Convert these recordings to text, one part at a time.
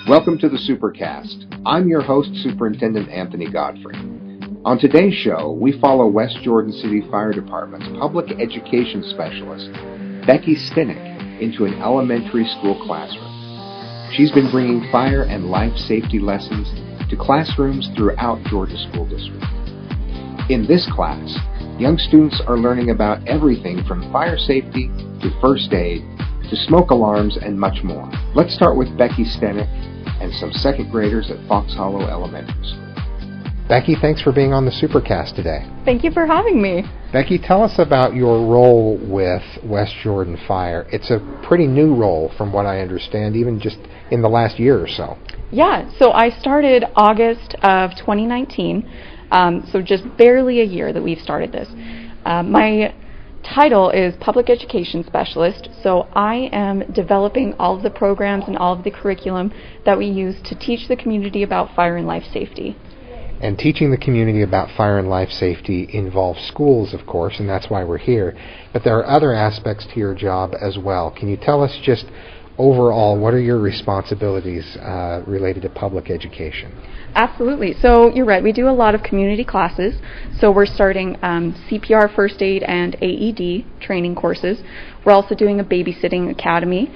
Welcome to the Supercast. I'm your host, Superintendent Anthony Godfrey. On today's show, we follow West Jordan City Fire Department's public education specialist, Becky Steeneck, into an elementary school classroom. She's been bringing fire and life safety lessons to classrooms throughout Georgia School District. In this class, young students are learning about everything from fire safety to first aid to smoke alarms and much more. Let's start with Becky Steeneck and some second graders at Fox Hollow Elementary School. Becky, thanks for being on the Supercast today. Thank you for having me. Becky, tell us about your role with West Jordan Fire. It's a pretty new role from what I understand, even just in the last year or so. Yeah, so I started August of 2019, so just barely a year that we've started this. My title is Public Education Specialist, so I am developing all of the programs and all of the curriculum that we use to teach the community about fire and life safety. And teaching the community about fire and life safety involves schools, of course, and that's why we're here. But there are other aspects to your job as well. Can you tell us just overall, what are your responsibilities related to public education? Absolutely. So you're right, we do a lot of community classes. So we're starting CPR, first aid, and AED training courses. We're also doing a babysitting academy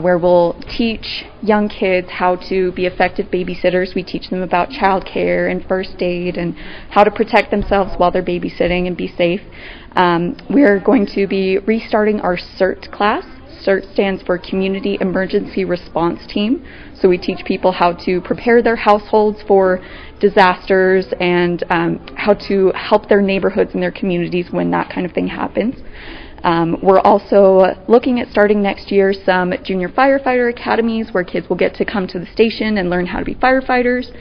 where we'll teach young kids how to be effective babysitters. We teach them about child care and first aid and how to protect themselves while they're babysitting and be safe. We're going to be restarting our CERT class. CERT stands for Community Emergency Response Team. So we teach people how to prepare their households for disasters and how to help their neighborhoods and their communities when that kind of thing happens. We're also looking at starting next year some junior firefighter academies where kids will get to come to the station and learn how to be firefighters.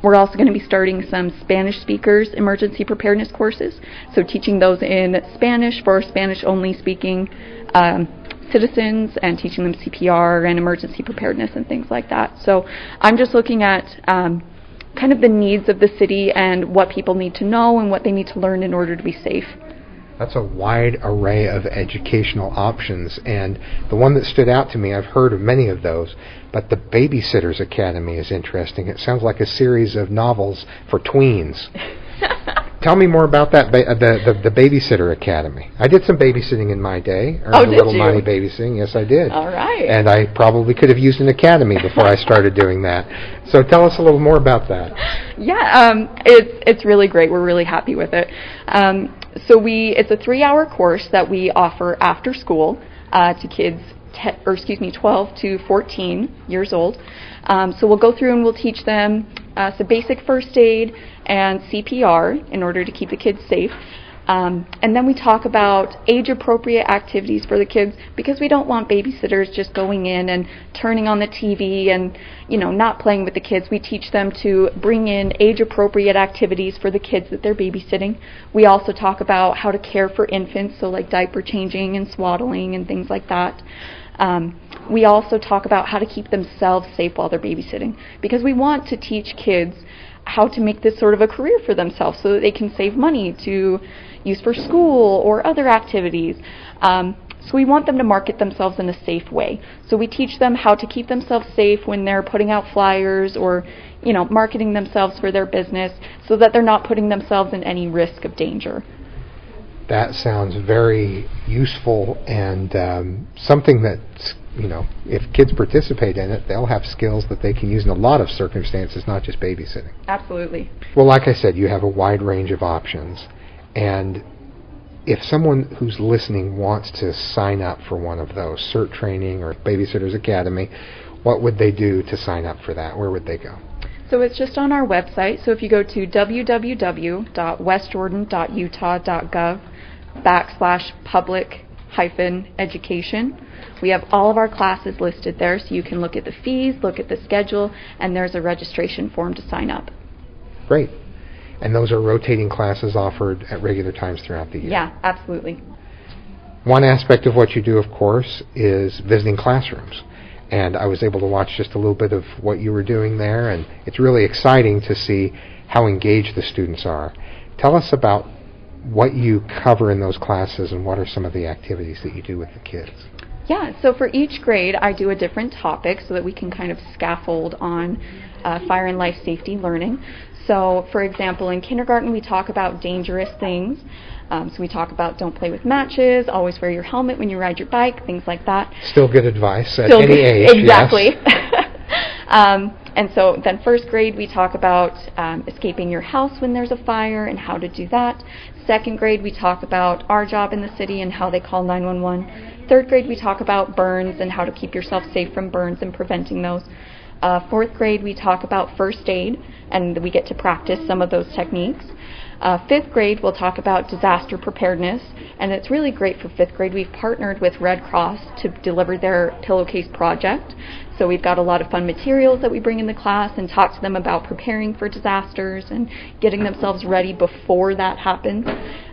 We're also going to be starting some Spanish speakers emergency preparedness courses, so teaching those in Spanish for Spanish-only speaking citizens and teaching them CPR and emergency preparedness and things like that. So I'm just looking at kind of the needs of the city and what people need to know and what they need to learn in order to be safe. That's a wide array of educational options, and the one that stood out to me, I've heard of many of those, but the Babysitters Academy is interesting. It sounds like a series of novels for tweens. Tell me more about that, the Babysitter Academy. I did some babysitting in my day. Did little you? money babysitting. Yes, I did. All right. And I probably could have used an academy before I started doing that. So tell us a little more about that. Yeah, it's really great. We're really happy with it. So it's a 3-hour course that we offer after school to kids 12 to 14 years old. So we'll go through and we'll teach them some basic first aid and CPR in order to keep the kids safe. And then we talk about age-appropriate activities for the kids because we don't want babysitters just going in and turning on the TV and, not playing with the kids. We teach them to bring in age-appropriate activities for the kids that they're babysitting. We also talk about how to care for infants, so like diaper changing and swaddling and things like that. We also talk about how to keep themselves safe while they're babysitting because we want to teach kids how to make this sort of a career for themselves so that they can save money to use for school or other activities. So we want them to market themselves in a safe way. So we teach them how to keep themselves safe when they're putting out flyers or, marketing themselves for their business so that they're not putting themselves in any risk of danger. That sounds very useful and something that's, if kids participate in it, they'll have skills that they can use in a lot of circumstances, not just babysitting. Absolutely. Well, like I said, you have a wide range of options. And if someone who's listening wants to sign up for one of those, CERT training or Babysitters Academy, what would they do to sign up for that? Where would they go? So it's just on our website. So if you go to www.westjordan.utah.gov/public-education, we have all of our classes listed there, so you can look at the fees, look at the schedule, and there's a registration form to sign up. Great. And those are rotating classes offered at regular times throughout the year? Yeah, absolutely. One aspect of what you do, of course, is visiting classrooms. And I was able to watch just a little bit of what you were doing there, and it's really exciting to see how engaged the students are. Tell us about what you cover in those classes and what are some of the activities that you do with the kids. Yeah, so for each grade, I do a different topic so that we can kind of scaffold on fire and life safety learning. So, for example, in kindergarten, we talk about dangerous things. So we talk about don't play with matches, always wear your helmet when you ride your bike, things like that. Still good advice at Still any good, age. exactly. Yes. And so then first grade, we talk about escaping your house when there's a fire and how to do that. Second grade, we talk about our job in the city and how they call 911. Third grade, we talk about burns and how to keep yourself safe from burns and preventing those. Fourth grade, we talk about first aid, and we get to practice some of those techniques. Fifth grade, we'll talk about disaster preparedness, and it's really great for fifth grade. We've partnered with Red Cross to deliver their pillowcase project. So we've got a lot of fun materials that we bring in the class and talk to them about preparing for disasters and getting themselves ready before that happens.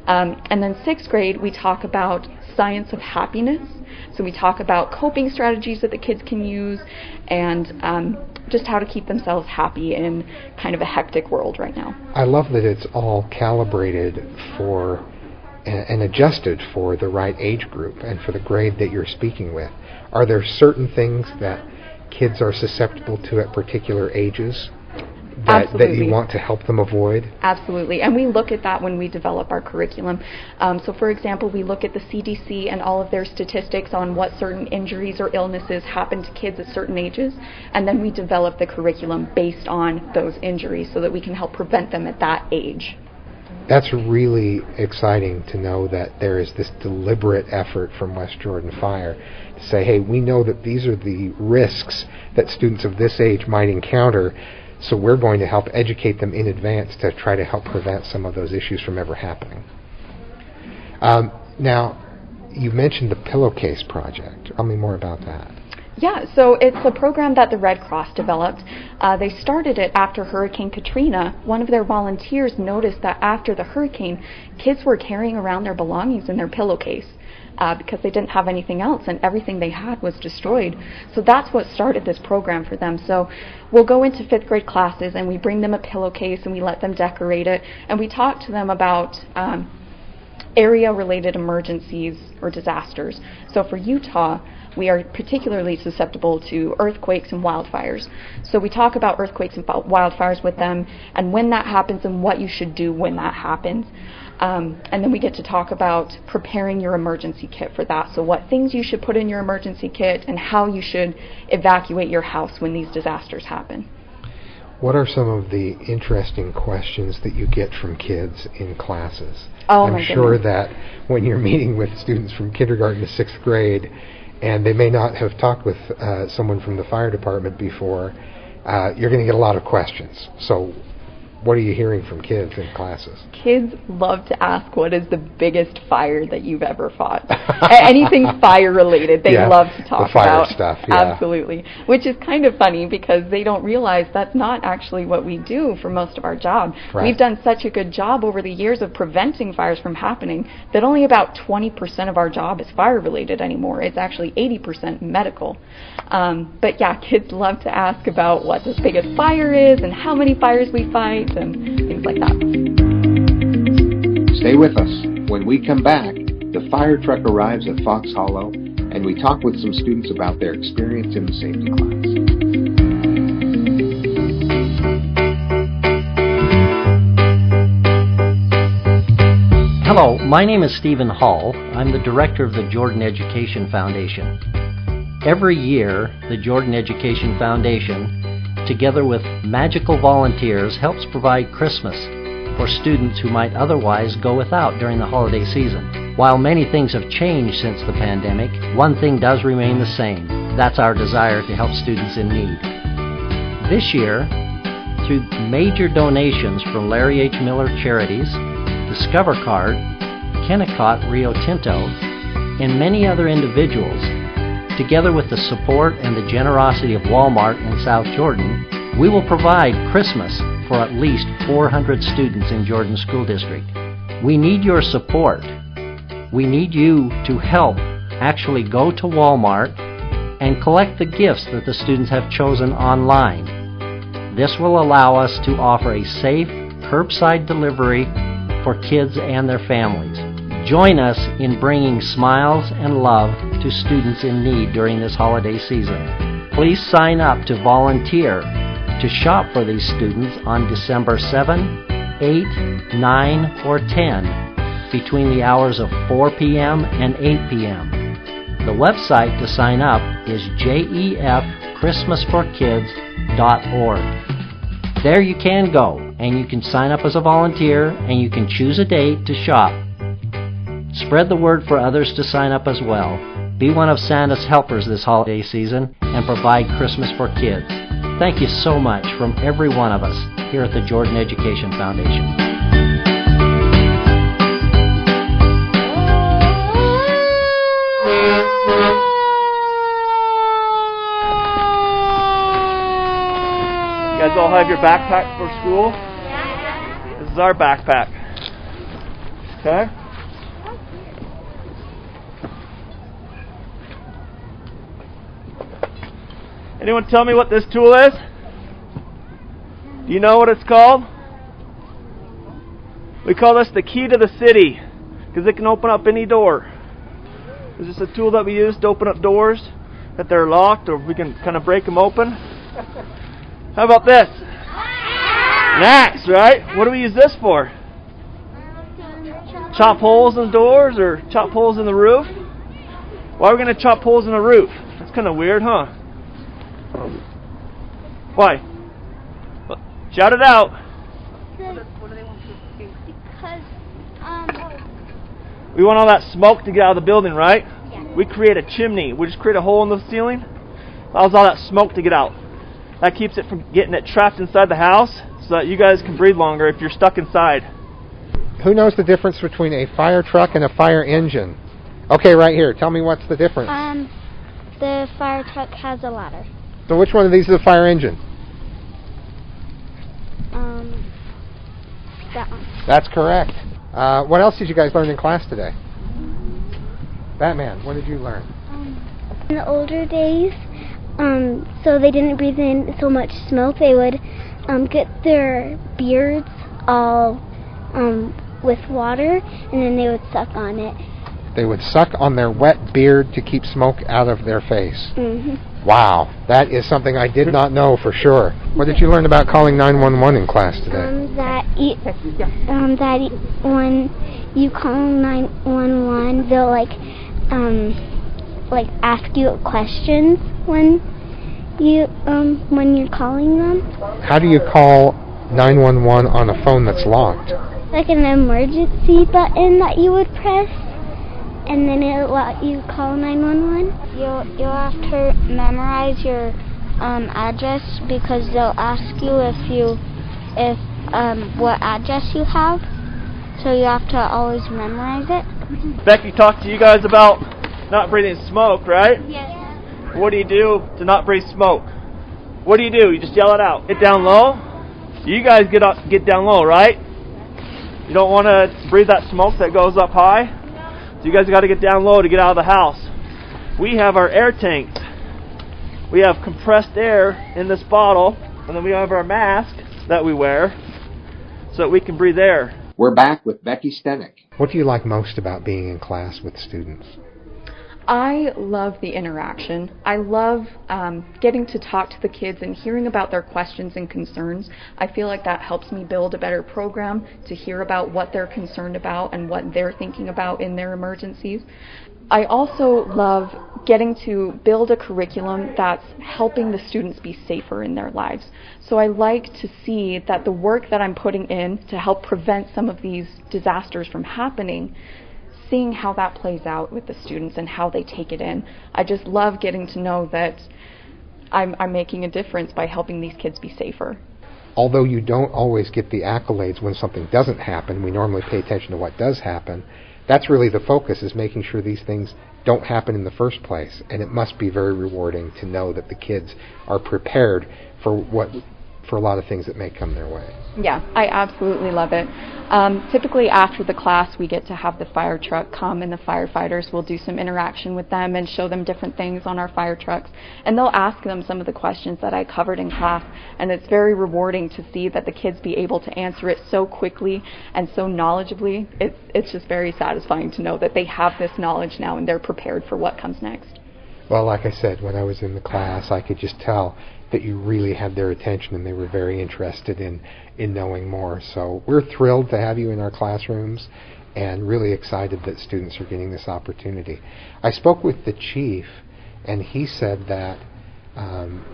And then sixth grade, we talk about science of happiness. So we talk about coping strategies that the kids can use and just how to keep themselves happy in kind of a hectic world right now. I love that it's all calibrated for and adjusted for the right age group and for the grade that you're speaking with. Are there certain things that kids are susceptible to at particular ages that you want to help them avoid? Absolutely, and we look at that when we develop our curriculum. So for example, we look at the CDC and all of their statistics on what certain injuries or illnesses happen to kids at certain ages, and then we develop the curriculum based on those injuries so that we can help prevent them at that age. That's really exciting to know that there is this deliberate effort from West Jordan Fire to say, hey, we know that these are the risks that students of this age might encounter, so we're going to help educate them in advance to try to help prevent some of those issues from ever happening. Now, you mentioned the Pillowcase Project. Tell me more about that. Yeah, so it's a program that the Red Cross developed. They started it after Hurricane Katrina. One of their volunteers noticed that after the hurricane, kids were carrying around their belongings in their pillowcase because they didn't have anything else and everything they had was destroyed. So that's what started this program for them. So we'll go into fifth grade classes and we bring them a pillowcase and we let them decorate it and we talk to them about area-related emergencies or disasters. So for Utah, we are particularly susceptible to earthquakes and wildfires. So we talk about earthquakes and wildfires with them and when that happens and what you should do when that happens. And then we get to talk about preparing your emergency kit for that. So what things you should put in your emergency kit and how you should evacuate your house when these disasters happen. What are some of the interesting questions that you get from kids in classes? Oh, I'm my sure goodness. that when you're meeting with students from kindergarten to sixth grade, and they may not have talked with someone from the fire department before, you're going to get a lot of questions. So what are you hearing from kids in classes? Kids love to ask what is the biggest fire that you've ever fought. Anything fire-related, they love to talk the fire about. Stuff, yeah. Absolutely. Which is kind of funny because they don't realize that's not actually what we do for most of our job. Right. We've done such a good job over the years of preventing fires from happening that only about 20% of our job is fire-related anymore. It's actually 80% medical. But yeah, kids love to ask about what the biggest fire is and how many fires we fight and things like that. Stay with us. When we come back, the fire truck arrives at Fox Hollow, and we talk with some students about their experience in the safety class. Hello, my name is Stephen Hall. I'm the director of the Jordan Education Foundation. Every year, the Jordan Education Foundation, together with magical volunteers, helps provide Christmas for students who might otherwise go without during the holiday season. While many things have changed since the pandemic, one thing does remain the same. That's our desire to help students in need. This year, through major donations from Larry H. Miller Charities, Discover Card, Kennecott Rio Tinto, and many other individuals, together with the support and the generosity of Walmart in South Jordan, we will provide Christmas for at least 400 students in Jordan School District. We need your support. We need you to help actually go to Walmart and collect the gifts that the students have chosen online. This will allow us to offer a safe curbside delivery for kids and their families. Join us in bringing smiles and love to students in need during this holiday season. Please sign up to volunteer to shop for these students on December 7, 8, 9, or 10 between the hours of 4 p.m. and 8 p.m. The website to sign up is jeffchristmasforkids.org. There you can go, and you can sign up as a volunteer, and you can choose a date to shop. Spread the word for others to sign up as well. Be one of Santa's helpers this holiday season and provide Christmas for kids. Thank you so much from every one of us here at the Jordan Education Foundation. You guys all have your backpack for school? Yeah. This is our backpack. Okay? Anyone tell me what this tool is? Do you know what it's called? We call this the key to the city because it can open up any door. It's just a tool that we use to open up doors that they're locked, or we can kind of break them open. How about this? An axe, right? What do we use this for? Chop holes in doors or chop holes in the roof? Why are we going to chop holes in the roof? That's kind of weird, huh? Why? Shout it out. Because we want all that smoke to get out of the building, right? Yeah. We create a chimney. We just create a hole in the ceiling. Allows all that smoke to get out. That keeps it from getting it trapped inside the house so that you guys can breathe longer if you're stuck inside. Who knows the difference between a fire truck and a fire engine? Okay, right here. Tell me what's the difference. The fire truck has a ladder. So which one of these is a fire engine? That one. That's correct. What else did you guys learn in class today? Batman, what did you learn? In the older days, so they didn't breathe in so much smoke, they would get their beards all with water, and then they would suck on it. They would suck on their wet beard to keep smoke out of their face. Mm-hmm. Wow, that is something I did not know for sure. What did you learn about calling 911 in class today? That when you call 911, they'll like ask you questions when you're calling them. How do you call 911 on a phone that's locked? Like an emergency button that you would press, and then it'll let you call 911. You'll have to memorize your address because they'll ask you if what address you have. So you have to always memorize it. Becky talked to you guys about not breathing smoke, right? Yes. What do you do to not breathe smoke? What do? You just yell it out. Get down low. You guys get down low, right? You don't want to breathe that smoke that goes up high. So you guys got to get down low to get out of the house. We have our air tanks. We have compressed air in this bottle, and then we have our mask that we wear so that we can breathe air. We're back with Becky Steeneck. What do you like most about being in class with students? I love the interaction. I love getting to talk to the kids and hearing about their questions and concerns. I feel like that helps me build a better program to hear about what they're concerned about and what they're thinking about in their emergencies. I also love getting to build a curriculum that's helping the students be safer in their lives. So I like to see that the work that I'm putting in to help prevent some of these disasters from happening, seeing how that plays out with the students and how they take it in. I just love getting to know that I'm making a difference by helping these kids be safer. Although you don't always get the accolades when something doesn't happen, we normally pay attention to what does happen. That's really the focus, is making sure these things don't happen in the first place. And it must be very rewarding to know that the kids are prepared for for a lot of things that may come their way. Yeah, I absolutely love it. Typically after the class, we get to have the fire truck come, and the firefighters will do some interaction with them and show them different things on our fire trucks. And they'll ask them some of the questions that I covered in class, and it's very rewarding to see that the kids be able to answer it so quickly and so knowledgeably. It's just very satisfying to know that they have this knowledge now and they're prepared for what comes next. Well, like I said, when I was in the class, I could just tell that you really had their attention and they were very interested in knowing more. So we're thrilled to have you in our classrooms and really excited that students are getting this opportunity. I spoke with the chief, and he said that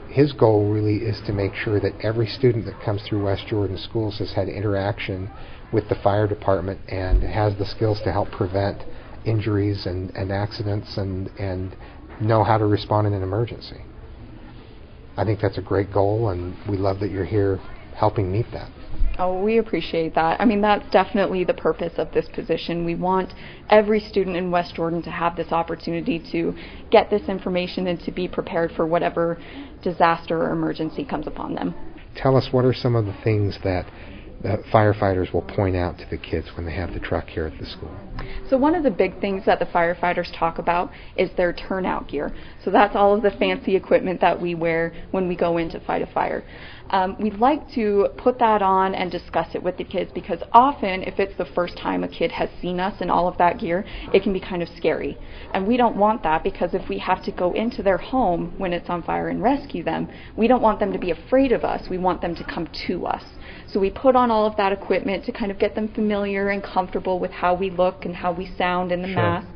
his goal really is to make sure that every student that comes through West Jordan Schools has had interaction with the fire department and has the skills to help prevent injuries and accidents and know how to respond in an emergency. I think that's a great goal, and we love that you're here helping meet that. Oh, we appreciate that. I mean, that's definitely the purpose of this position. We want every student in West Jordan to have this opportunity to get this information and to be prepared for whatever disaster or emergency comes upon them. Tell us, what are some of the things that the firefighters will point out to the kids when they have the truck here at the school? So one of the big things that the firefighters talk about is their turnout gear. So that's all of the fancy equipment that we wear when we go in to fight a fire. We'd like to put that on and discuss it with the kids, because often if it's the first time a kid has seen us in all of that gear, it can be kind of scary. And we don't want that, because if we have to go into their home when it's on fire and rescue them, we don't want them to be afraid of us. We want them to come to us. So we put on all of that equipment to kind of get them familiar and comfortable with how we look and how we sound in the mask,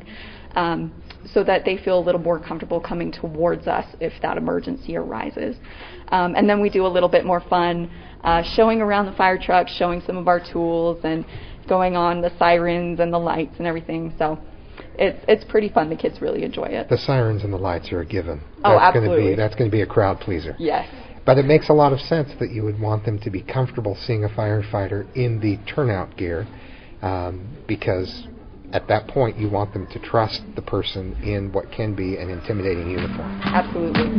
so that they feel a little more comfortable coming towards us if that emergency arises. And then we do a little bit more fun, showing around the fire truck, showing some of our tools, and going on the sirens and the lights and everything. So it's pretty fun. The kids really enjoy it. The sirens and the lights are a given. Oh, absolutely. That's going to be a crowd pleaser. Yes. But it makes a lot of sense that you would want them to be comfortable seeing a firefighter in the turnout gear, because at that point you want them to trust the person in what can be an intimidating uniform. Absolutely.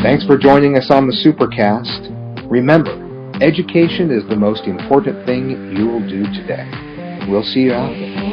Thanks for joining us on the Supercast. Remember, education is the most important thing you'll do today. We'll see you out there.